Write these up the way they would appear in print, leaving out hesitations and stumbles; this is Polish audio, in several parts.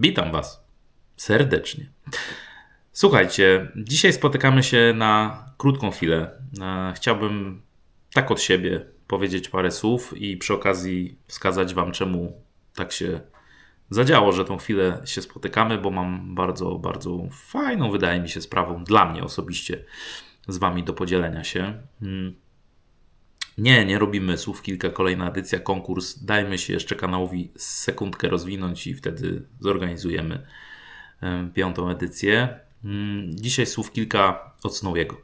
Witam Was serdecznie. Słuchajcie, dzisiaj spotykamy się na krótką chwilę. Chciałbym tak od siebie powiedzieć parę słów i przy okazji wskazać Wam, czemu tak się zadziało, że tą chwilę się spotykamy, bo mam bardzo, bardzo fajną, wydaje mi się, sprawą dla mnie osobiście z Wami do podzielenia się. Nie robimy słów kilka, kolejna edycja, konkurs. Dajmy się jeszcze kanałowi sekundkę rozwinąć i wtedy zorganizujemy piątą edycję. Dzisiaj słów kilka od Snowiego.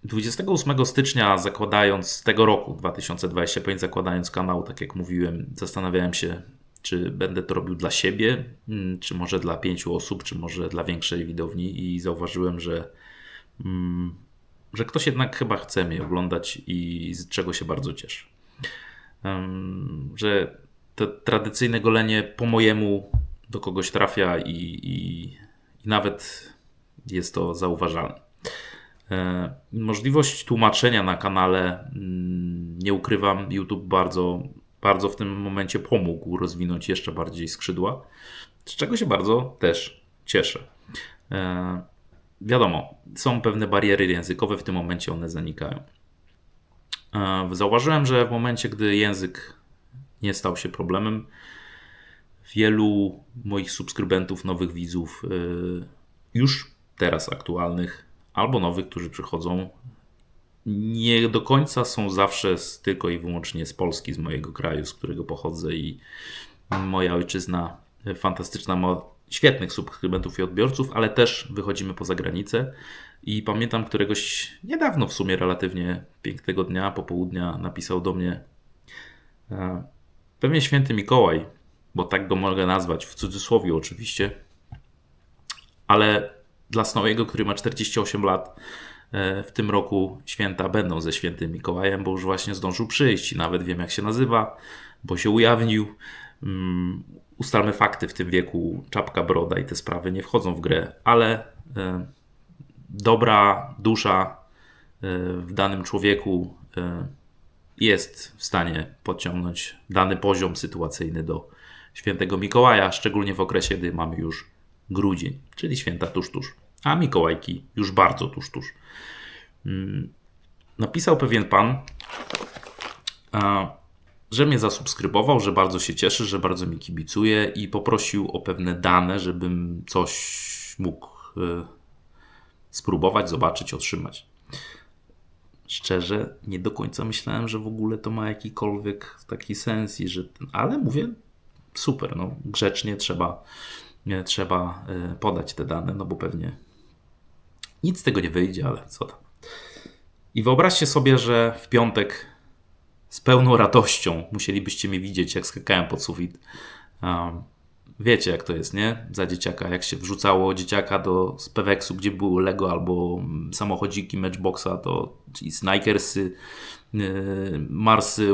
28 stycznia zakładając tego roku 2025, zakładając kanał, tak jak mówiłem, zastanawiałem się, czy będę to robił dla siebie, czy może dla 5 osób, czy może dla większej widowni i zauważyłem, że ktoś jednak chyba chce mnie oglądać i z czego się bardzo cieszę. Że to tradycyjne golenie po mojemu do kogoś trafia i nawet jest to zauważalne. Możliwość tłumaczenia na kanale, nie ukrywam, YouTube bardzo, bardzo w tym momencie pomógł rozwinąć jeszcze bardziej skrzydła, z czego się bardzo też cieszę. Wiadomo, są pewne bariery językowe, w tym momencie one zanikają. Zauważyłem, że w momencie, gdy język nie stał się problemem, wielu moich subskrybentów, nowych widzów, już teraz aktualnych, albo nowych, którzy przychodzą, nie do końca są zawsze tylko i wyłącznie z Polski, z mojego kraju, z którego pochodzę i moja ojczyzna fantastyczna ma świetnych subskrybentów i odbiorców, ale też wychodzimy poza granicę i pamiętam któregoś niedawno w sumie relatywnie pięknego dnia, popołudnia napisał do mnie pewnie święty Mikołaj, bo tak go mogę nazwać, w cudzysłowie oczywiście, ale dla Snowiego, który ma 48 lat, w tym roku święta będą ze świętym Mikołajem, bo już właśnie zdążył przyjść i nawet wiem jak się nazywa, bo się ujawnił. Ustalmy fakty, w tym wieku czapka, broda i te sprawy nie wchodzą w grę, ale dobra dusza w danym człowieku jest w stanie podciągnąć dany poziom sytuacyjny do świętego Mikołaja, szczególnie w okresie, gdy mamy już grudzień, czyli święta tuż, a Mikołajki już bardzo tuż. Napisał pewien pan, że mnie zasubskrybował, że bardzo się cieszy, że bardzo mi kibicuje i poprosił o pewne dane, żebym coś mógł spróbować, zobaczyć, otrzymać. Szczerze, nie do końca myślałem, że w ogóle to ma jakikolwiek taki sens, ale mówię, super, no grzecznie trzeba podać te dane, no bo pewnie nic z tego nie wyjdzie, ale co tam. I wyobraźcie sobie, że w piątek z pełną radością musielibyście mnie widzieć, jak skakałem pod sufit. Wiecie, jak to jest, nie? Za dzieciaka, jak się wrzucało dzieciaka z Peweksu, gdzie było Lego albo samochodziki Matchboxa, to czyli Snikersy, Marsy,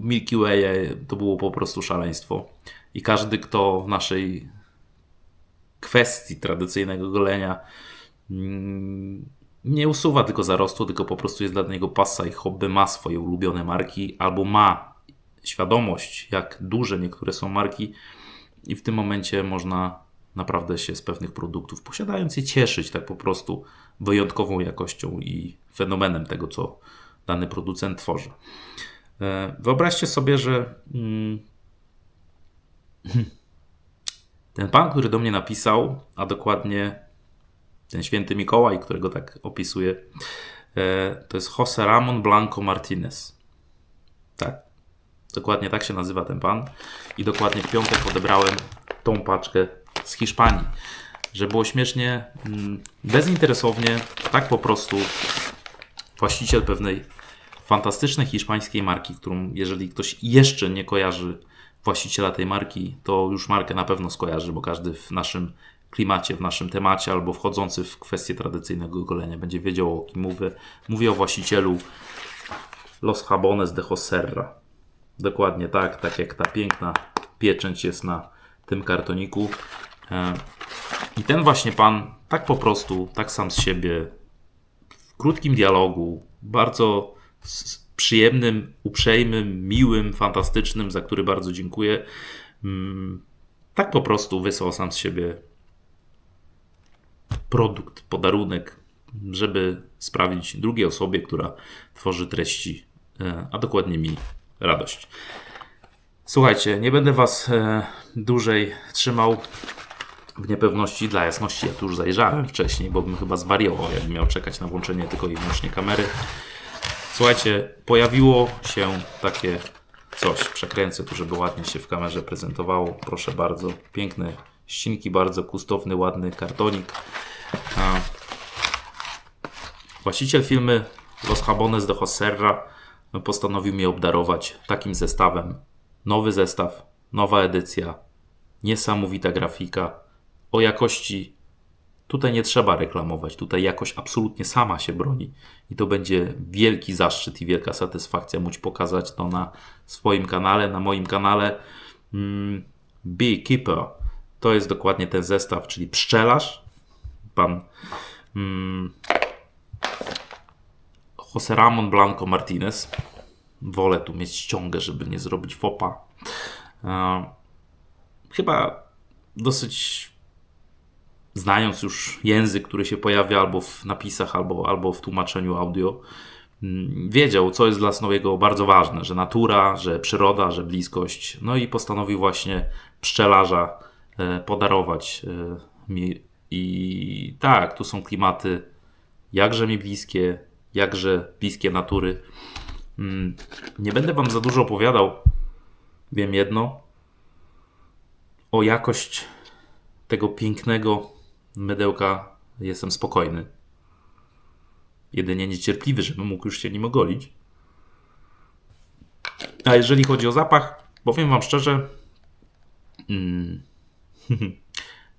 Milky Way, to było po prostu szaleństwo. I każdy, kto w naszej kwestii tradycyjnego golenia nie usuwa tylko zarostu, tylko po prostu jest dla niego pasa i hobby, ma swoje ulubione marki albo ma świadomość, jak duże niektóre są marki i w tym momencie można naprawdę się z pewnych produktów, posiadając je, cieszyć tak po prostu wyjątkową jakością i fenomenem tego, co dany producent tworzy. Wyobraźcie sobie, że ten pan, który do mnie napisał, a dokładnie ten święty Mikołaj, którego tak opisuję, to jest José Ramón Blanco Martínez. Tak, dokładnie tak się nazywa ten pan. I dokładnie w piątek odebrałem tą paczkę z Hiszpanii. Że było śmiesznie, bezinteresownie, tak po prostu właściciel pewnej fantastycznej hiszpańskiej marki, którą jeżeli ktoś jeszcze nie kojarzy właściciela tej marki, to już markę na pewno skojarzy, bo każdy w naszym klimacie, w naszym temacie albo wchodzący w kwestię tradycyjnego golenia będzie wiedział, o kim mówię. Mówię o właścicielu Los Jabones de Joserra. Dokładnie tak jak ta piękna pieczęć jest na tym kartoniku. I ten właśnie pan tak po prostu, tak sam z siebie, w krótkim dialogu, bardzo przyjemnym, uprzejmym, miłym, fantastycznym, za który bardzo dziękuję, Tak po prostu wysłał sam z siebie produkt, podarunek, żeby sprawić drugiej osobie, która tworzy treści, a dokładnie mi, radość. Słuchajcie, nie będę Was dłużej trzymał w niepewności. Dla jasności, ja tu już zajrzałem wcześniej, bo bym chyba zwariował, jakbym miał czekać na włączenie tylko i wyłącznie kamery. Słuchajcie, pojawiło się takie coś. Przekręcę tu, żeby ładnie się w kamerze prezentowało. Proszę bardzo, piękne ścinki, bardzo kustowny, ładny kartonik. Właściciel firmy Los Jabones de Joserra postanowił mnie obdarować takim zestawem. Nowy zestaw, nowa edycja, niesamowita grafika. O jakości tutaj nie trzeba reklamować. Tutaj jakość absolutnie sama się broni. I to będzie wielki zaszczyt i wielka satysfakcja móc pokazać to na swoim kanale, na moim kanale. Beekeeper to jest dokładnie ten zestaw, czyli pszczelarz. Pan José Ramón Blanco Martínez. Wolę tu mieć ściągę, żeby nie zrobić fopa. Chyba dosyć znając już język, który się pojawia albo w napisach, albo w tłumaczeniu audio, wiedział, co jest dla Snowiego bardzo ważne, że natura, że przyroda, że bliskość. No i postanowił właśnie pszczelarza podarować mi. I tak, tu są klimaty jakże mi bliskie, jakże bliskie natury. Nie będę Wam za dużo opowiadał. Wiem jedno. O jakość tego pięknego mydełka jestem spokojny. Jedynie niecierpliwy, żebym mógł już się nim ogolić. A jeżeli chodzi o zapach, powiem Wam szczerze,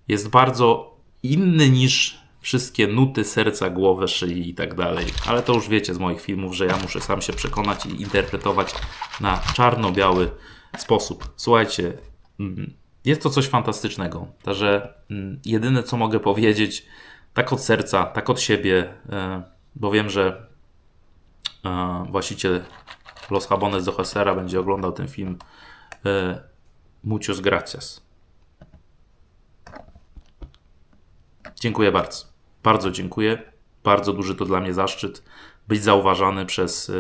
jest bardzo inny niż wszystkie nuty serca, głowy, szyi i tak dalej. Ale to już wiecie z moich filmów, że ja muszę sam się przekonać i interpretować na czarno-biały sposób. Słuchajcie, jest to coś fantastycznego. Także jedyne co mogę powiedzieć, tak od serca, tak od siebie, bo wiem, że właściciel Los Jabones de Joserra będzie oglądał ten film. Muchos gracias. Dziękuję bardzo. Bardzo dziękuję. Bardzo duży to dla mnie zaszczyt być zauważany przez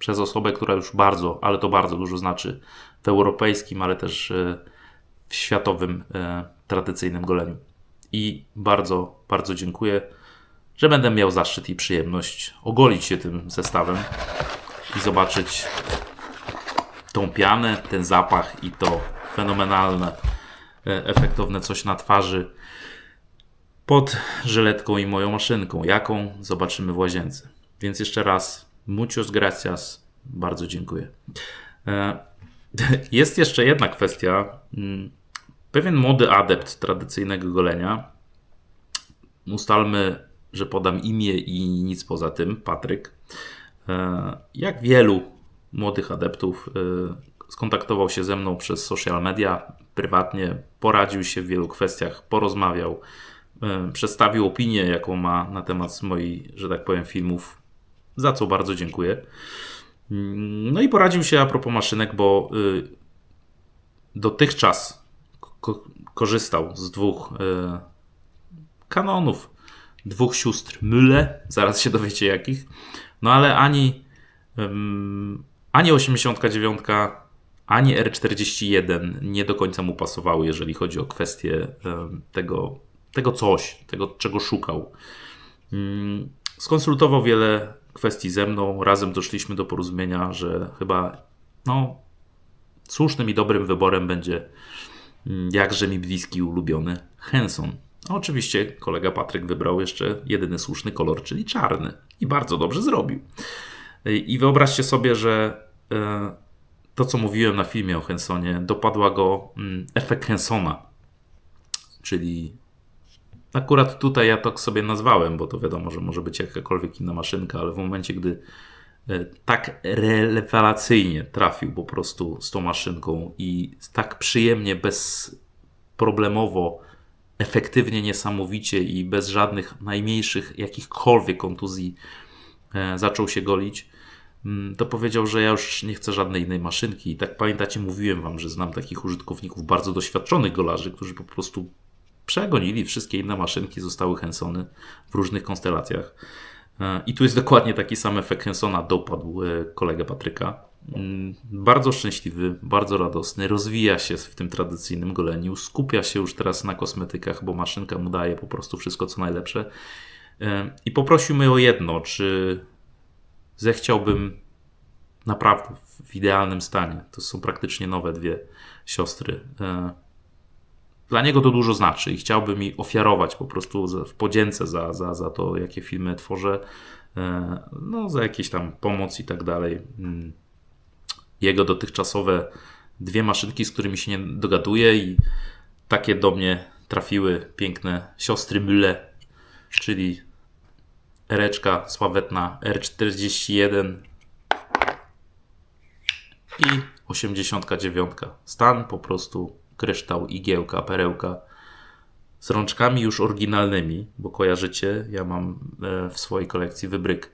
osobę, która już bardzo, ale to bardzo dużo znaczy w europejskim, ale też w światowym, tradycyjnym goleniu. I bardzo, bardzo dziękuję, że będę miał zaszczyt i przyjemność ogolić się tym zestawem i zobaczyć tą pianę, ten zapach i to fenomenalne, efektowne coś na twarzy pod żyletką i moją maszynką. Jaką? Zobaczymy w łazience. Więc jeszcze raz, muchos gracias. Bardzo dziękuję. Jest jeszcze jedna kwestia. Pewien młody adept tradycyjnego golenia. Ustalmy, że podam imię i nic poza tym. Patryk. Jak wielu młodych adeptów skontaktował się ze mną przez social media, prywatnie, poradził się w wielu kwestiach, porozmawiał, przedstawił opinię, jaką ma na temat moich, że tak powiem, filmów, za co bardzo dziękuję. No i poradził się a propos maszynek, bo dotychczas korzystał z dwóch Canonów, dwóch sióstr Müller, zaraz się dowiecie jakich, no ale ani 89, ani R41 nie do końca mu pasowały, jeżeli chodzi o kwestię tego coś, tego czego szukał. Skonsultował wiele kwestii ze mną, razem doszliśmy do porozumienia, że chyba słusznym i dobrym wyborem będzie jakże mi bliski i ulubiony Henson. A oczywiście kolega Patryk wybrał jeszcze jedyny słuszny kolor, czyli czarny. I bardzo dobrze zrobił. I wyobraźcie sobie, że to, co mówiłem na filmie o Hensonie, dopadła go efekt Hensona. Czyli akurat tutaj ja to sobie nazwałem, bo to wiadomo, że może być jakakolwiek inna maszynka, ale w momencie, gdy tak rewelacyjnie trafił po prostu z tą maszynką i tak przyjemnie, bezproblemowo, efektywnie, niesamowicie i bez żadnych najmniejszych jakichkolwiek kontuzji zaczął się golić, to powiedział, że ja już nie chcę żadnej innej maszynki. I tak pamiętacie, mówiłem wam, że znam takich użytkowników, bardzo doświadczonych golarzy, którzy po prostu przegonili wszystkie inne maszynki, zostały Hensony w różnych konstelacjach. I tu jest dokładnie taki sam efekt Hensona, dopadł kolegę Patryka. Bardzo szczęśliwy, bardzo radosny, rozwija się w tym tradycyjnym goleniu, skupia się już teraz na kosmetykach, bo maszynka mu daje po prostu wszystko co najlepsze. I poprosił mnie o jedno, czy zechciałbym naprawdę w idealnym stanie. To są praktycznie nowe dwie siostry. Dla niego to dużo znaczy i chciałby mi ofiarować po prostu w podzięce za to, jakie filmy tworzę, no za jakieś tam pomoc i tak dalej. Jego dotychczasowe dwie maszynki, z którymi się nie dogaduje, i takie do mnie trafiły piękne siostry Mülle, czyli Ereczka sławetna R41 i 89. Stan po prostu kryształ, igiełka, perełka, z rączkami już oryginalnymi, bo kojarzycie, ja mam w swojej kolekcji wybryk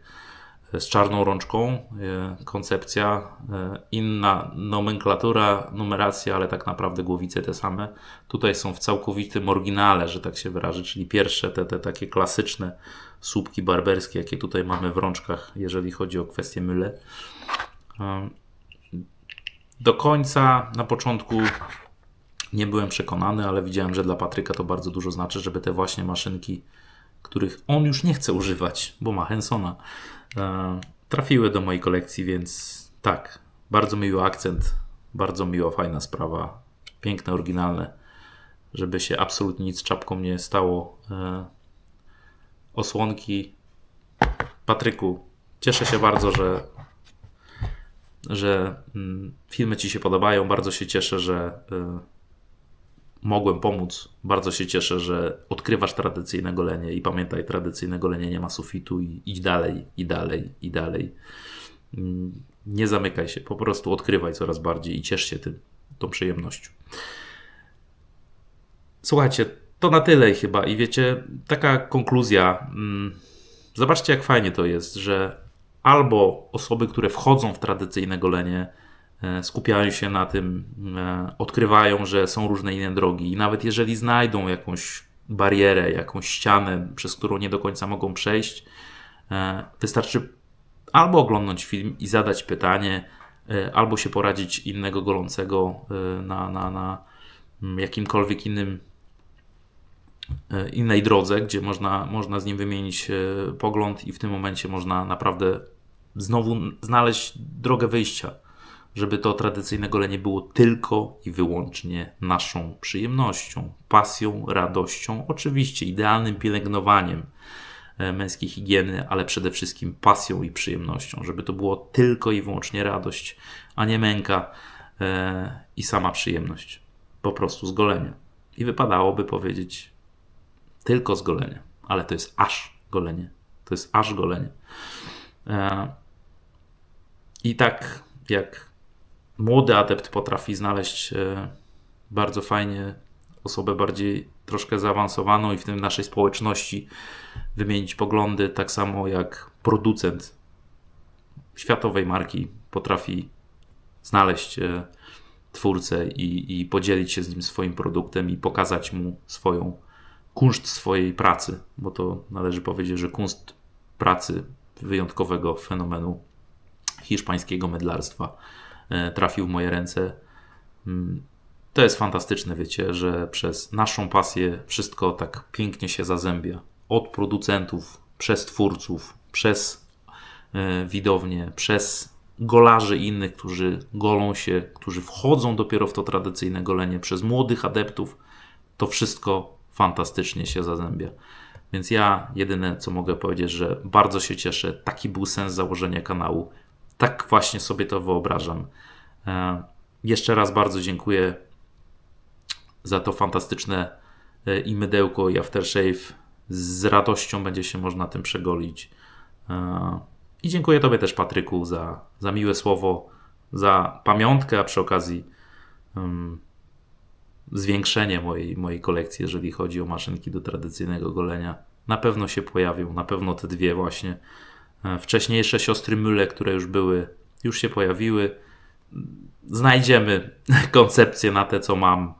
z czarną rączką, koncepcja, inna nomenklatura, numeracja, ale tak naprawdę głowice te same. Tutaj są w całkowitym oryginale, że tak się wyrażę, czyli pierwsze te takie klasyczne słupki barberskie, jakie tutaj mamy w rączkach, jeżeli chodzi o kwestię Mülle. Do końca, na początku nie byłem przekonany, ale widziałem, że dla Patryka to bardzo dużo znaczy, żeby te właśnie maszynki, których on już nie chce używać, bo ma Hensona, trafiły do mojej kolekcji, więc tak, bardzo miły akcent, bardzo miła, fajna sprawa, piękne, oryginalne, żeby się absolutnie nic z czapką nie stało. Osłonki. Patryku, cieszę się bardzo, że filmy Ci się podobają, bardzo się cieszę, że mogłem pomóc. Bardzo się cieszę, że odkrywasz tradycyjne golenie i pamiętaj, tradycyjne golenie nie ma sufitu i idź dalej, i dalej, i dalej. Nie zamykaj się, po prostu odkrywaj coraz bardziej i ciesz się tą przyjemnością. Słuchajcie, to na tyle chyba i wiecie, taka konkluzja. Zobaczcie, jak fajnie to jest, że albo osoby, które wchodzą w tradycyjne golenie, skupiają się na tym, odkrywają, że są różne inne drogi i nawet jeżeli znajdą jakąś barierę, jakąś ścianę, przez którą nie do końca mogą przejść, wystarczy albo oglądnąć film i zadać pytanie, albo się poradzić innego golącego na jakimkolwiek innej drodze, gdzie można z nim wymienić pogląd i w tym momencie można naprawdę znowu znaleźć drogę wyjścia, żeby to tradycyjne golenie było tylko i wyłącznie naszą przyjemnością, pasją, radością, oczywiście idealnym pielęgnowaniem męskiej higieny, ale przede wszystkim pasją i przyjemnością, żeby to było tylko i wyłącznie radość, a nie męka i sama przyjemność, po prostu z golenia. I wypadałoby powiedzieć tylko z golenia, ale to jest aż golenie. To jest aż golenie. I tak jak młody adept potrafi znaleźć bardzo fajnie osobę bardziej troszkę zaawansowaną i w tym naszej społeczności wymienić poglądy, tak samo jak producent światowej marki potrafi znaleźć twórcę i podzielić się z nim swoim produktem i pokazać mu kunszt swojej pracy, bo to należy powiedzieć, że kunszt pracy wyjątkowego fenomenu hiszpańskiego mydlarstwa trafił w moje ręce. To jest fantastyczne, wiecie, że przez naszą pasję wszystko tak pięknie się zazębia. Od producentów, przez twórców, przez widownię, przez golarzy innych, którzy golą się, którzy wchodzą dopiero w to tradycyjne golenie, przez młodych adeptów. To wszystko fantastycznie się zazębia. Więc ja jedyne co mogę powiedzieć, że bardzo się cieszę. Taki był sens założenia kanału. Tak właśnie sobie to wyobrażam. Jeszcze raz bardzo dziękuję za to fantastyczne i mydełko, i aftershave. Z radością będzie się można tym przegolić. I dziękuję Tobie też, Patryku, za miłe słowo, za pamiątkę, a przy okazji zwiększenie mojej kolekcji, jeżeli chodzi o maszynki do tradycyjnego golenia. Na pewno się pojawią, na pewno te dwie właśnie Wcześniejsze siostry Mülle, które już były, już się pojawiły. Znajdziemy koncepcję na te, co mam.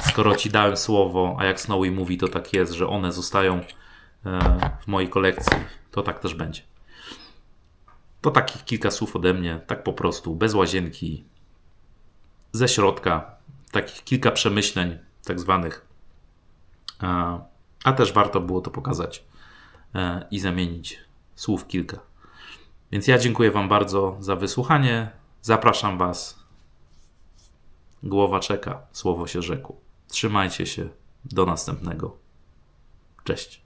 Skoro ci dałem słowo, a jak Snowy mówi, to tak jest, że one zostają w mojej kolekcji, to tak też będzie. To takich kilka słów ode mnie, tak po prostu, bez łazienki, ze środka, takich kilka przemyśleń tak zwanych, a też warto było to pokazać i zamienić słów kilka. Więc ja dziękuję Wam bardzo za wysłuchanie, zapraszam Was. Głowa czeka, słowo się rzekło. Trzymajcie się, do następnego. Cześć.